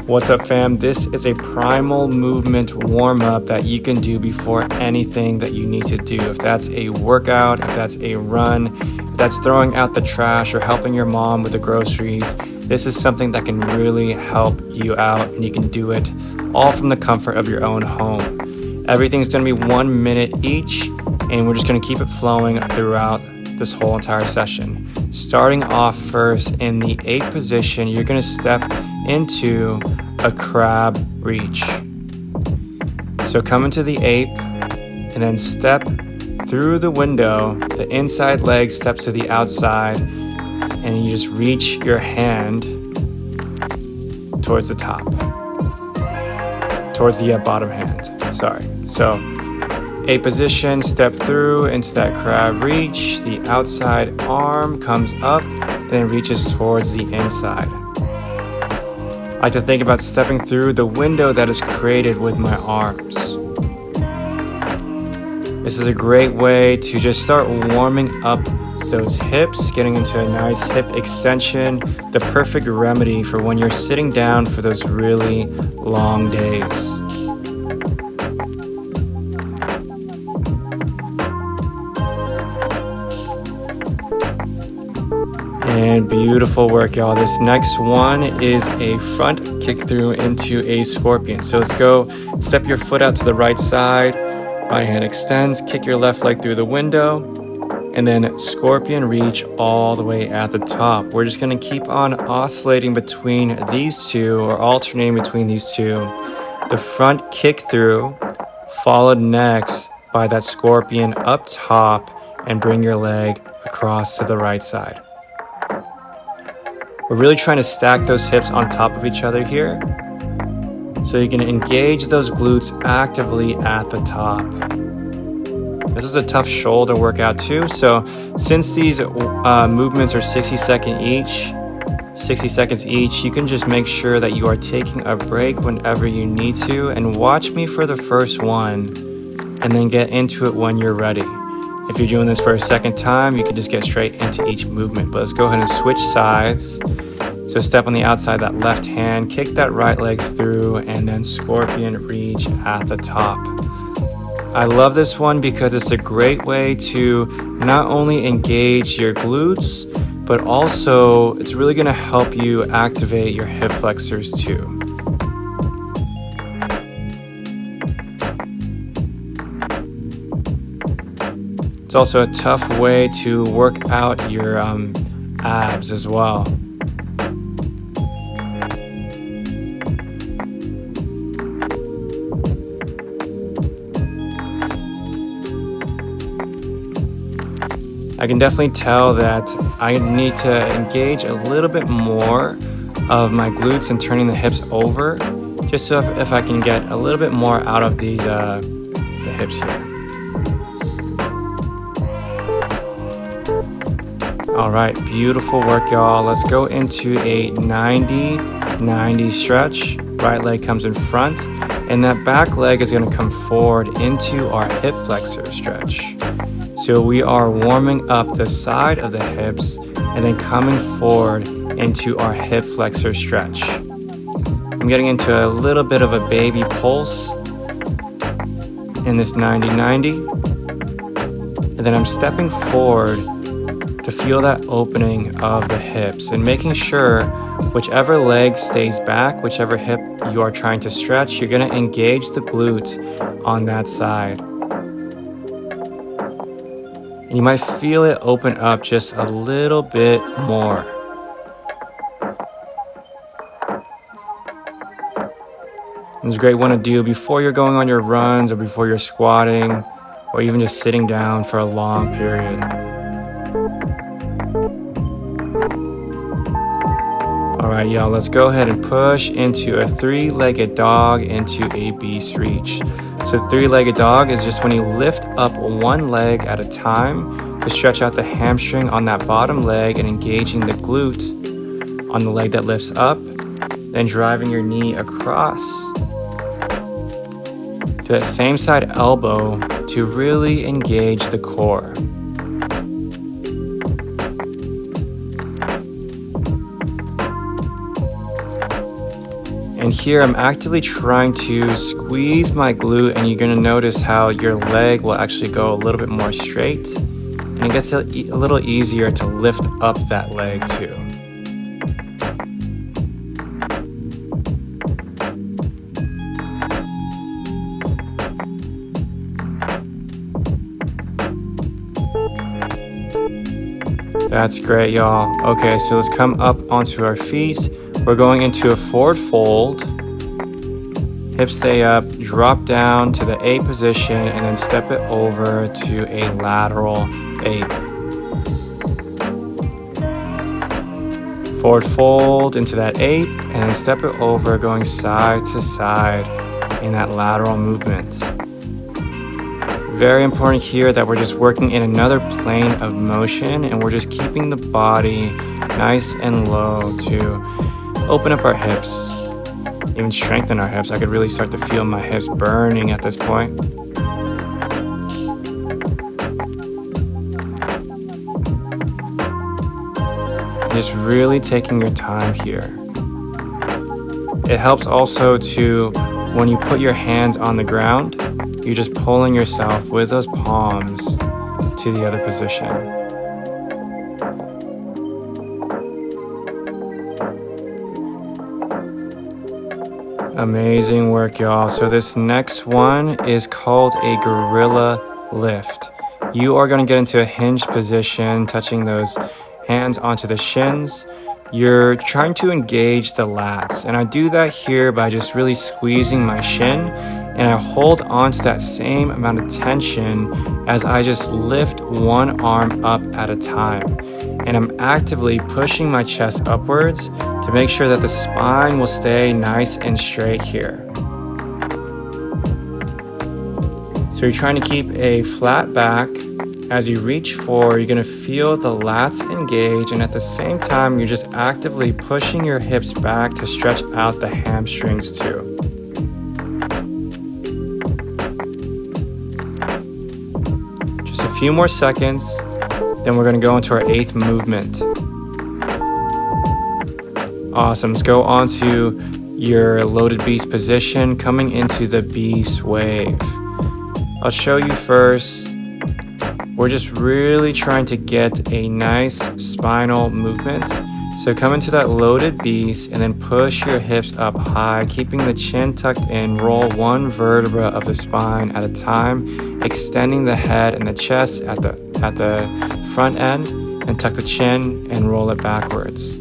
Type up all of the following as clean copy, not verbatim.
What's up, fam? This is a primal movement warm-up that you can do before anything that you need to do. If that's a workout, if that's a run, if that's throwing out the trash or helping your mom with the groceries, this is something that can really help you out, and you can do it all from the comfort of your own home. Everything's going to be 1 minute each, and we're just going to keep it flowing throughout this whole entire session. Starting off first in the 8 position, you're going to step into a crab reach. So come into the 8 and then step through the window. The inside leg steps to the outside, and you just reach your hand towards the top, towards the bottom hand. So 8 position, step through into that crab reach. The outside arm comes up and then reaches towards the inside. I like to think about stepping through the window that is created with my arms. This is a great way to just start warming up those hips, getting into a nice hip extension, the perfect remedy for when you're sitting down for those really long days. And beautiful work, y'all. This next one is a front kick through into a scorpion. So let's go. Step your foot out to the right side. Right hand extends. Kick your left leg through the window. And then scorpion reach all the way at the top. We're just going to keep on oscillating between these two, or alternating between these two. The front kick through, followed next by that scorpion up top, and bring your leg across to the right side. We're really trying to stack those hips on top of each other here, so you can engage those glutes actively at the top. This is a tough shoulder workout too, so since these movements are 60 seconds each, you can just make sure that you are taking a break whenever you need to, and watch me for the first one, and then get into it when you're ready. If you're doing this for a second time, you can just get straight into each movement. But let's go ahead and switch sides. So step on the outside, that left hand, kick that right leg through, and then scorpion reach at the top. I love this one because it's a great way to not only engage your glutes, but also it's really going to help you activate your hip flexors too. It's also a tough way to work out your abs as well. I can definitely tell that I need to engage a little bit more of my glutes and turning the hips over, just so if I can get a little bit more out of these the hips here. All right, beautiful work, y'all. Let's go into a 90-90 stretch. Right leg comes in front, and that back leg is going to come forward into our hip flexor stretch. So we are warming up the side of the hips and then coming forward into our hip flexor stretch. I'm getting into a little bit of a baby pulse in this 90-90. And then I'm stepping forward to feel that opening of the hips and making sure whichever leg stays back, whichever hip you are trying to stretch, you're going to engage the glute on that side. And you might feel it open up just a little bit more. It's a great one to do before you're going on your runs, or before you're squatting, or even just sitting down for a long period. All right, y'all, let's go ahead and push into a 3-legged dog into a beast reach. So 3-legged dog is just when you lift up one leg at a time to stretch out the hamstring on that bottom leg and engaging the glute on the leg that lifts up, then driving your knee across to that same side elbow to really engage the core. And here I'm actively trying to squeeze my glute, and you're gonna notice how your leg will actually go a little bit more straight, and it gets a little easier to lift up that leg too. That's great, y'all. Okay, so let's come up onto our feet. We're going into a forward fold. Hips stay up, drop down to the A position, and then step it over to a lateral ape. Forward fold into that ape, and then step it over, going side to side in that lateral movement. Very important here that we're just working in another plane of motion, and we're just keeping the body nice and low to open up our hips, even strengthen our hips. I could really start to feel my hips burning at this point. Just really taking your time here. It helps also to, when you put your hands on the ground, you're just pulling yourself with those palms to the other position. Amazing work, y'all. So this next one is called a gorilla lift. You are going to get into a hinged position, touching those hands onto the shins. You're trying to engage the lats, and I do that here by just really squeezing my shin, and I hold on to that same amount of tension as I just lift one arm up at a time. And I'm actively pushing my chest upwards to make sure that the spine will stay nice and straight here. So you're trying to keep a flat back. As you reach forward, you're going to feel the lats engage, and at the same time, you're just actively pushing your hips back to stretch out the hamstrings too. Just a few more seconds, then we're going to go into our 8th movement. Awesome. Let's go on to your loaded beast position, coming into the beast wave. I'll show you first. We're just really trying to get a nice spinal movement. So come into that loaded beast and then push your hips up high, keeping the chin tucked in. Roll one vertebra of the spine at a time, extending the head and the chest at the front end, and tuck the chin and roll it backwards.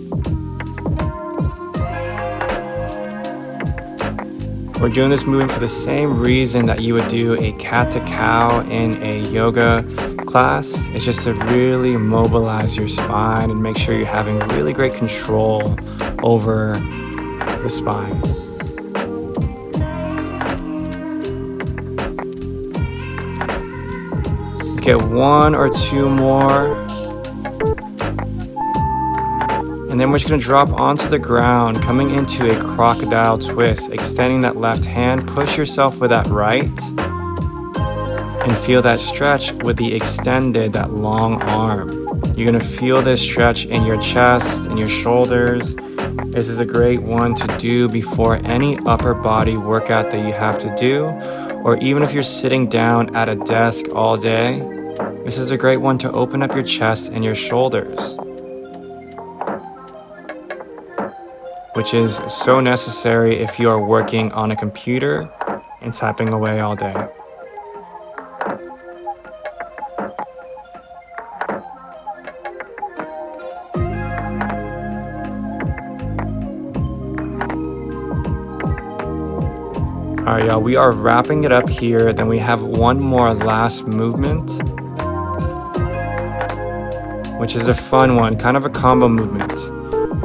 We're doing this movement for the same reason that you would do a cat to cow in a yoga class. It's just to really mobilize your spine and make sure you're having really great control over the spine. Get 1 or 2 more. And then we're just going to drop onto the ground, coming into a crocodile twist, extending that left hand. Push yourself with that right, and feel that stretch with the extended, that long arm. You're going to feel this stretch in your chest and your shoulders. This is a great one to do before any upper body workout that you have to do, or even if you're sitting down at a desk all day. This is a great one to open up your chest and your shoulders, which is so necessary if you are working on a computer and typing away all day. All right, y'all, we are wrapping it up here. Then we have one more last movement, which is a fun one, kind of a combo movement.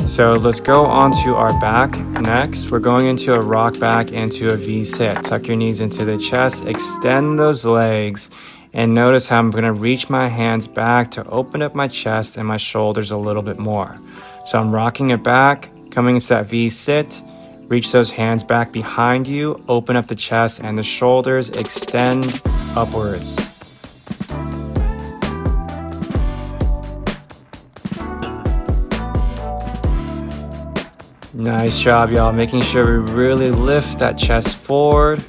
So let's go on to our back next. We're going into a rock back into a V-sit. Tuck your knees into the chest, extend those legs, and notice how I'm gonna reach my hands back to open up my chest and my shoulders a little bit more. So I'm rocking it back, coming into that V-sit. Reach those hands back behind you, open up the chest and the shoulders, extend upwards. Nice job, y'all. Making sure we really lift that chest forward.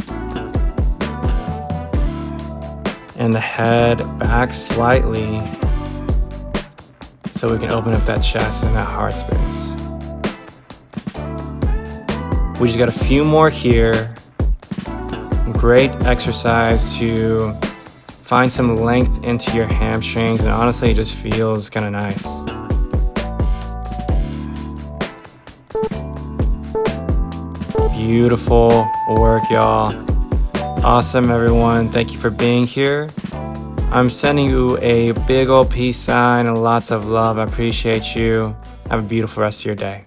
And the head back slightly so we can open up that chest and that heart space. We just got a few more here. Great exercise to find some length into your hamstrings, and honestly, it just feels kind of nice. Beautiful work, y'all. Awesome, everyone. Thank you for being here. I'm sending you a big old peace sign and lots of love. I appreciate you. Have a beautiful rest of your day.